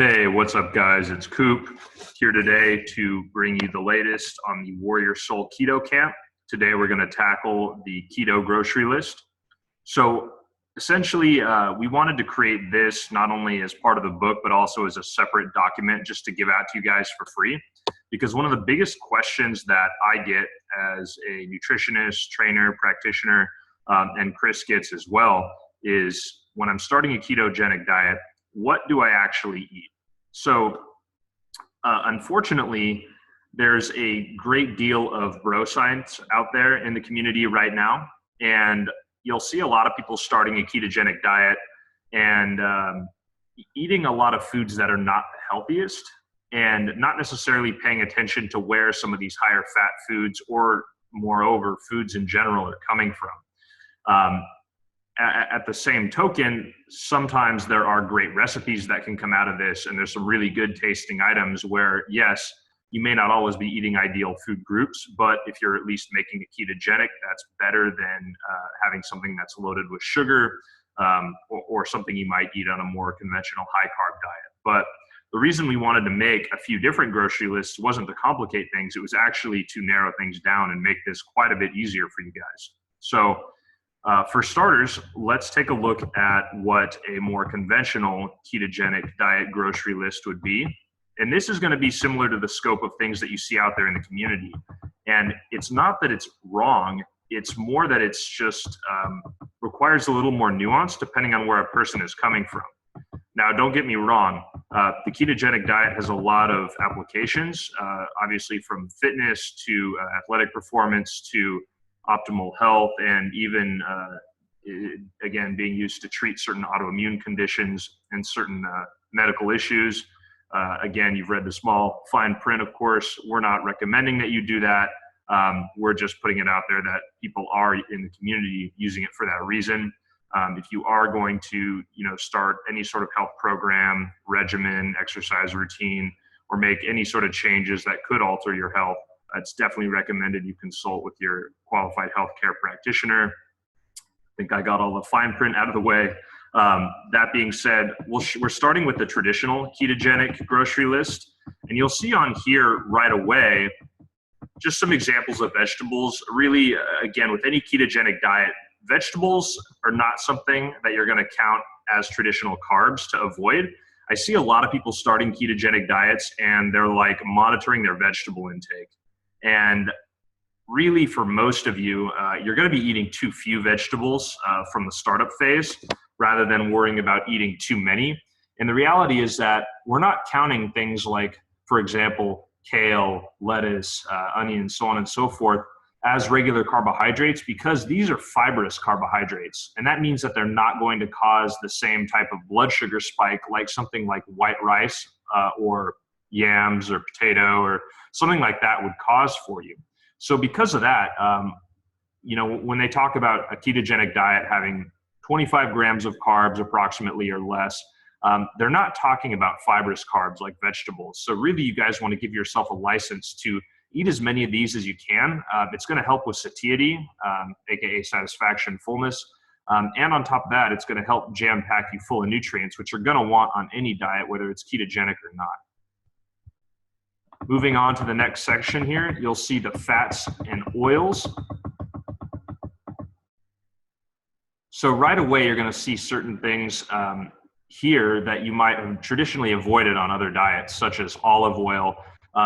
Hey, what's up, guys? It's Coop here today to bring you the latest on the Warrior Soul Keto Camp. Today, we're going to tackle the Keto Grocery List. So essentially, we wanted to create this not only as part of the book, but also as a separate document just to give out to you guys for free. Because one of the biggest questions that I get as a nutritionist, trainer, practitioner, and Chris gets as well is when I'm starting a ketogenic diet, what do I actually eat? So unfortunately, there's a great deal of bro science out there in the community right now. And you'll see a lot of people starting a ketogenic diet and eating a lot of foods that are not the healthiest and not necessarily paying attention to where some of these higher fat foods or moreover foods in general are coming from. At the same token, sometimes there are great recipes that can come out of this, and there's some really good tasting items where, yes, you may not always be eating ideal food groups, but if you're at least making it ketogenic, that's better than having something that's loaded with sugar or something you might eat on a more conventional high-carb diet. But the reason we wanted to make a few different grocery lists wasn't to complicate things. It was actually to narrow things down and make this quite a bit easier for you guys. So for starters, let's take a look at what a more conventional ketogenic diet grocery list would be. And this is going to be similar to the scope of things that you see out there in the community. And it's not that it's wrong, it's more that it's just requires a little more nuance depending on where a person is coming from. Now, don't get me wrong, the ketogenic diet has a lot of applications, obviously from fitness to athletic performance to optimal health, and even, again, being used to treat certain autoimmune conditions and certain medical issues. Again, you've read the small fine print, of course. We're not recommending that you do that. We're just putting it out there that people are in the community using it for that reason. If you are going to, start any sort of health program, regimen, exercise routine, or make any sort of changes that could alter your health, it's definitely recommended you consult with your qualified healthcare practitioner. I think I got all the fine print out of the way. That being said, we're starting with the traditional ketogenic grocery list. And you'll see on here right away just some examples of vegetables. Really, again, with any ketogenic diet, vegetables are not something that you're going to count as traditional carbs to avoid. I see a lot of people starting ketogenic diets and they're like monitoring their vegetable intake. And really, for most of you, you're going to be eating too few vegetables from the startup phase rather than worrying about eating too many. And the reality is that we're not counting things like, for example, kale, lettuce, onions, so on and so forth, as regular carbohydrates because these are fibrous carbohydrates. And that means that they're not going to cause the same type of blood sugar spike like something like white rice or yams or potato or something like that would cause for you. So because of that, when they talk about a ketogenic diet having 25 grams of carbs approximately or less, they're not talking about fibrous carbs like vegetables. So really you guys want to give yourself a license to eat as many of these as you can. It's going to help with satiety, aka satisfaction, fullness. And on top of that, it's going to help jam pack you full of nutrients, which you're going to want on any diet, whether it's ketogenic or not. Moving on to the next section here, you'll see the fats and oils. So right away, you're going to see certain things here that you might have traditionally avoided on other diets, such as olive oil,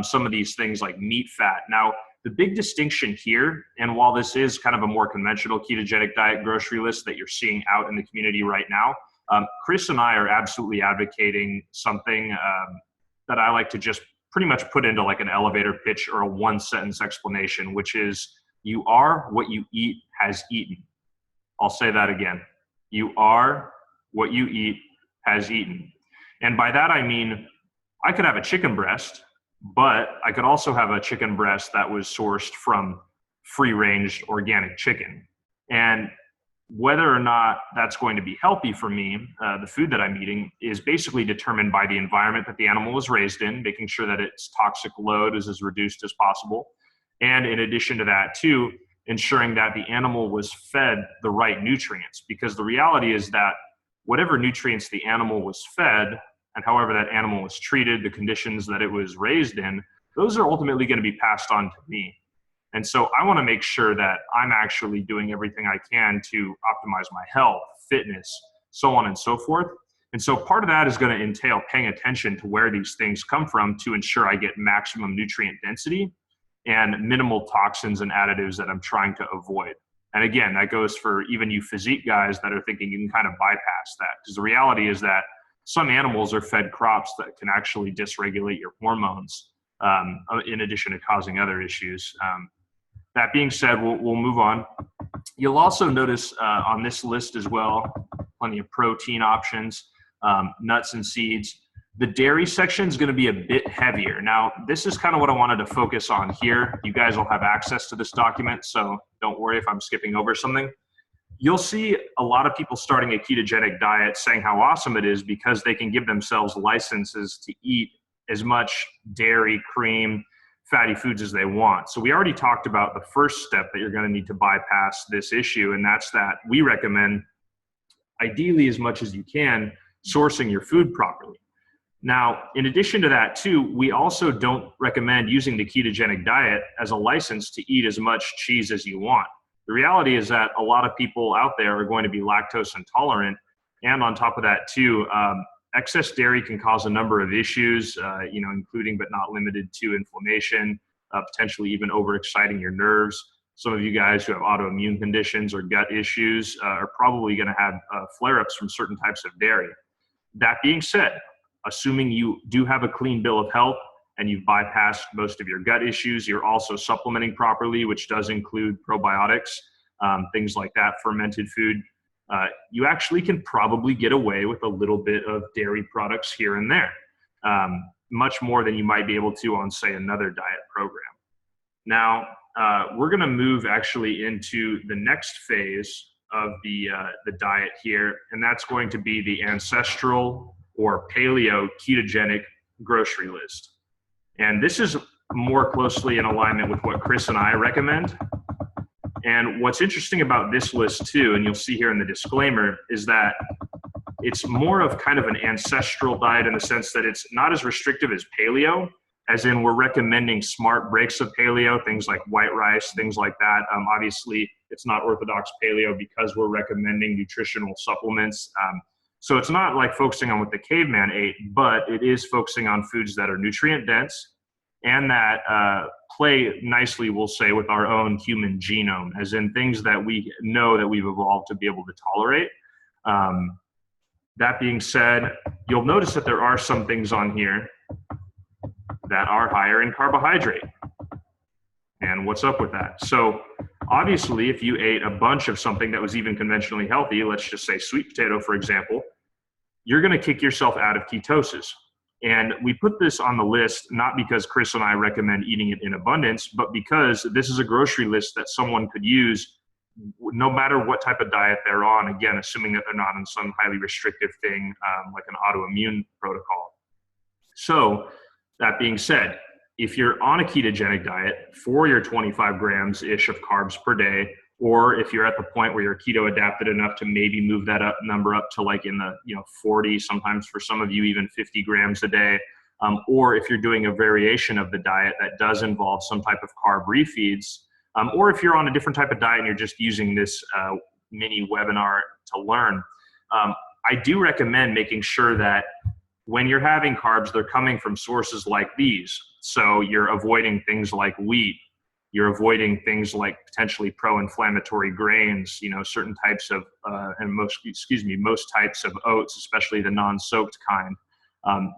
some of these things like meat fat. Now, the big distinction here, and while this is kind of a more conventional ketogenic diet grocery list that you're seeing out in the community right now, Chris and I are absolutely advocating something that I like to just pretty much put into like an elevator pitch or a one-sentence explanation, which is you are what you eat has eaten. I'll say that again. You are what you eat has eaten. And by that, I mean, I could have a chicken breast, but I could also have a chicken breast that was sourced from free-range organic chicken. And whether or not that's going to be healthy for me, the food that I'm eating is basically determined by the environment that the animal was raised in, making sure that its toxic load is as reduced as possible. And in addition to that, too, ensuring that the animal was fed the right nutrients, because the reality is that whatever nutrients the animal was fed and however that animal was treated, the conditions that it was raised in, those are ultimately going to be passed on to me. And so I want to make sure that I'm actually doing everything I can to optimize my health, fitness, so on and so forth. And so part of that is going to entail paying attention to where these things come from to ensure I get maximum nutrient density and minimal toxins and additives that I'm trying to avoid. And again, that goes for even you physique guys that are thinking you can kind of bypass that, because the reality is that some animals are fed crops that can actually dysregulate your hormones, in addition to causing other issues. That being said, we'll move on. You'll also notice on this list as well, plenty of protein options, nuts and seeds. The dairy section is going to be a bit heavier. Now, this is kind of what I wanted to focus on here. You guys will have access to this document, so don't worry if I'm skipping over something. You'll see a lot of people starting a ketogenic diet saying how awesome it is because they can give themselves licenses to eat as much dairy, cream, fatty foods as they want. So we already talked about the first step that you're going to need to bypass this issue, and that's that we recommend, ideally as much as you can, sourcing your food properly. Now, in addition to that too, we also don't recommend using the ketogenic diet as a license to eat as much cheese as you want. The reality is that a lot of people out there are going to be lactose intolerant, and on top of that too, excess dairy can cause a number of issues, including but not limited to inflammation, potentially even overexciting your nerves. Some of you guys who have autoimmune conditions or gut issues are probably going to have flare-ups from certain types of dairy. That being said, assuming you do have a clean bill of health and you've bypassed most of your gut issues, you're also supplementing properly, which does include probiotics, things like that, fermented food, you actually can probably get away with a little bit of dairy products here and there, much more than you might be able to on, say, another diet program. Now, we're going to move actually into the next phase of the diet here, and that's going to be the ancestral or paleo ketogenic grocery list. And this is more closely in alignment with what Chris and I recommend. And what's interesting about this list too, and you'll see here in the disclaimer, is that it's more of kind of an ancestral diet in the sense that it's not as restrictive as paleo, as in we're recommending smart breaks of paleo, things like white rice, things like that. Obviously, it's not orthodox paleo because we're recommending nutritional supplements. So it's not like focusing on what the caveman ate, but it is focusing on foods that are nutrient dense and that play nicely, we'll say, with our own human genome, as in things that we know that we've evolved to be able to tolerate. That being said, you'll notice that there are some things on here that are higher in carbohydrate. And what's up with that? So obviously, if you ate a bunch of something that was even conventionally healthy, let's just say sweet potato, for example, you're going to kick yourself out of ketosis. And we put this on the list not because Chris and I recommend eating it in abundance, but because this is a grocery list that someone could use no matter what type of diet they're on, again, assuming that they're not on some highly restrictive thing like an autoimmune protocol. So that being said, if you're on a ketogenic diet for your 25 grams-ish of carbs per day, or if you're at the point where you're keto adapted enough to maybe move that number up to like in the 40, sometimes for some of you even 50 grams a day, or if you're doing a variation of the diet that does involve some type of carb refeeds, or if you're on a different type of diet and you're just using this mini webinar to learn, I do recommend making sure that when you're having carbs, they're coming from sources like these. So you're avoiding things like wheat. You're avoiding things like potentially pro-inflammatory grains, certain types of, most types of oats, especially the non-soaked kind.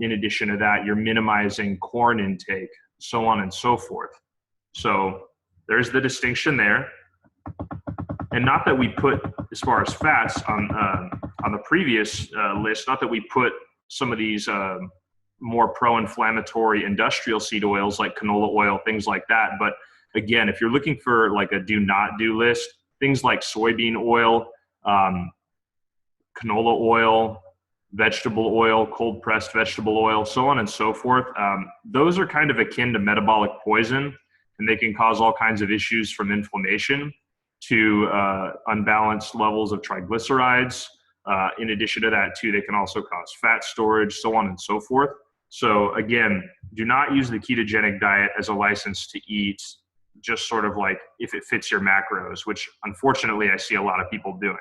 In addition to that, you're minimizing corn intake, so on and so forth. So there's the distinction there. And not that we put, as far as fats on the previous list, not that we put some of these more pro-inflammatory industrial seed oils like canola oil, things like that. But again, if you're looking for like a do not do list, things like soybean oil, canola oil, vegetable oil, cold pressed vegetable oil, so on and so forth, those are kind of akin to metabolic poison, and they can cause all kinds of issues from inflammation to unbalanced levels of triglycerides, In addition to that too, they can also cause fat storage, so on and so forth. So again, do not use the ketogenic diet as a license to eat just sort of like if it fits your macros, which unfortunately I see a lot of people doing.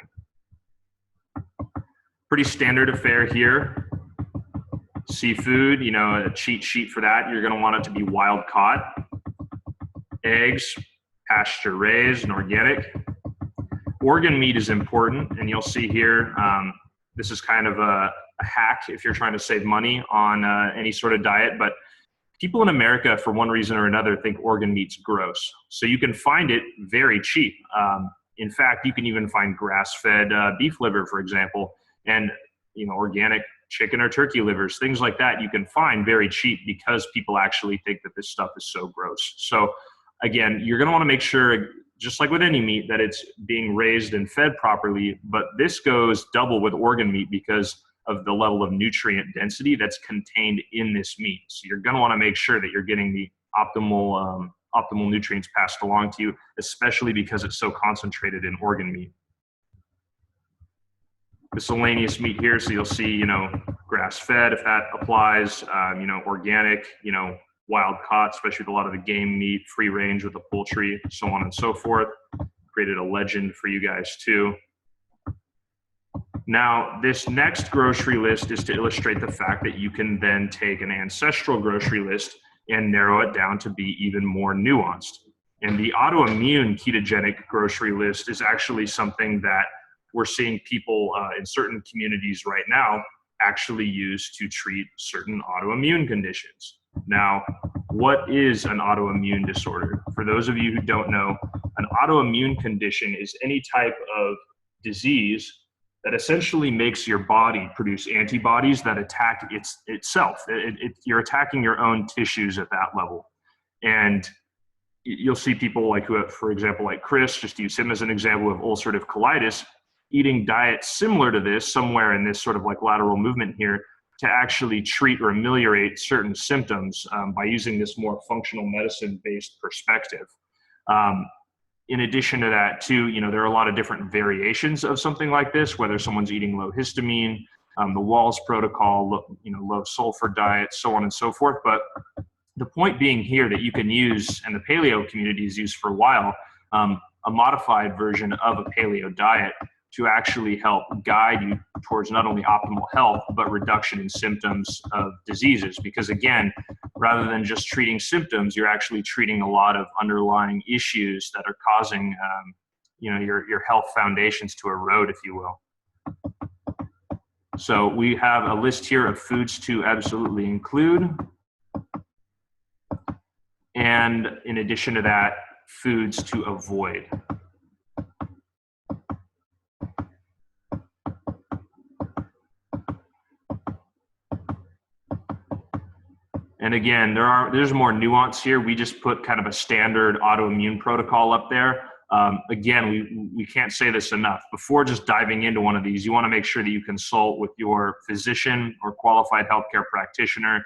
Pretty standard affair here. Seafood, you know, a cheat sheet for that, you're going to want it to be wild caught. Eggs, pasture raised and organic. Organ meat is important, and you'll see here, this is kind of a hack if you're trying to save money on any sort of diet, but people in America, for one reason or another, think organ meat's gross. So you can find it very cheap. In fact, you can even find grass-fed beef liver, for example, and you know, organic chicken or turkey livers, things like that you can find very cheap because people actually think that this stuff is so gross. So again, you're going to want to make sure, just like with any meat, that it's being raised and fed properly, but this goes double with organ meat because of the level of nutrient density that's contained in this meat. So you're going to want to make sure that you're getting the optimal nutrients passed along to you, especially because it's so concentrated in organ meat. Miscellaneous meat here, so you'll see, you know, grass-fed if that applies, you know, organic, you know, wild caught, especially with a lot of the game meat, free range with the poultry, so on and so forth. Created a legend for you guys too. Now, this next grocery list is to illustrate the fact that you can then take an ancestral grocery list and narrow it down to be even more nuanced. And the autoimmune ketogenic grocery list is actually something that we're seeing people in certain communities right now actually use to treat certain autoimmune conditions. Now, what is an autoimmune disorder? For those of you who don't know, an autoimmune condition is any type of disease that essentially makes your body produce antibodies that attack itself. You're attacking your own tissues at that level. And you'll see people like who have, for example, like Chris, just to use him as an example, of ulcerative colitis, eating diets similar to this, somewhere in this sort of like lateral movement here, to actually treat or ameliorate certain symptoms by using this more functional medicine-based perspective. In addition to that too, you know, there are a lot of different variations of something like this, whether someone's eating low histamine, the Walls protocol, you know, low sulfur diet, so on and so forth. But the point being here that you can use, and the paleo community has used for a while, a modified version of a paleo diet to actually help guide you towards not only optimal health, but reduction in symptoms of diseases. Because again, rather than just treating symptoms, you're actually treating a lot of underlying issues that are causing, you know, your health foundations to erode, if you will. So we have a list here of foods to absolutely include. And in addition to that, foods to avoid. And again, there's more nuance here. We just put kind of a standard autoimmune protocol up there. Again, we can't say this enough. Before just diving into one of these, you want to make sure that you consult with your physician or qualified healthcare practitioner.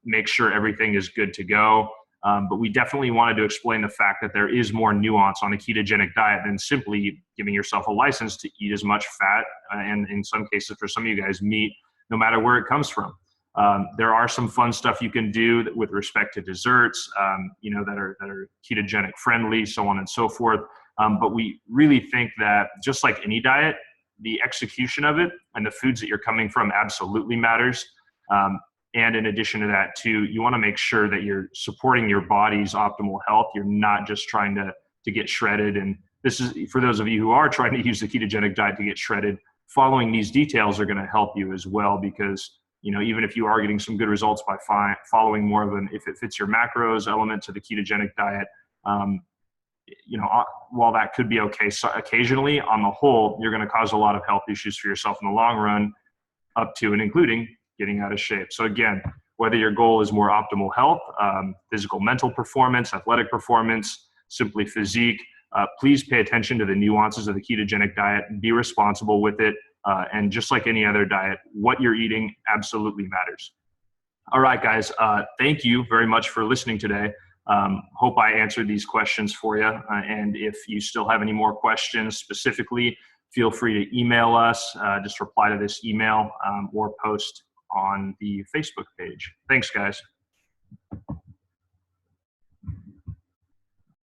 Make sure everything is good to go. But we definitely wanted to explain the fact that there is more nuance on a ketogenic diet than simply giving yourself a license to eat as much fat, and in some cases, for some of you guys, meat, no matter where it comes from. There are some fun stuff you can do with respect to desserts, you know, that are ketogenic friendly, so on and so forth. But we really think that just like any diet, the execution of it and the foods that you're coming from absolutely matters. And in addition to that too, you want to make sure that you're supporting your body's optimal health. You're not just trying to get shredded. And this is for those of you who are trying to use the ketogenic diet to get shredded. Following these details are going to help you as well, because you know, even if you are getting some good results by following more of an if it fits your macros element to the ketogenic diet, you know, while that could be okay, so occasionally, on the whole, you're going to cause a lot of health issues for yourself in the long run, up to and including getting out of shape. So again, whether your goal is more optimal health, physical, mental performance, athletic performance, simply physique, please pay attention to the nuances of the ketogenic diet, be responsible with it. And just like any other diet, what you're eating absolutely matters. All right, guys, thank you very much for listening today. Hope I answered these questions for you. And if you still have any more questions specifically, feel free to email us. Just reply to this email or post on the Facebook page. Thanks, guys.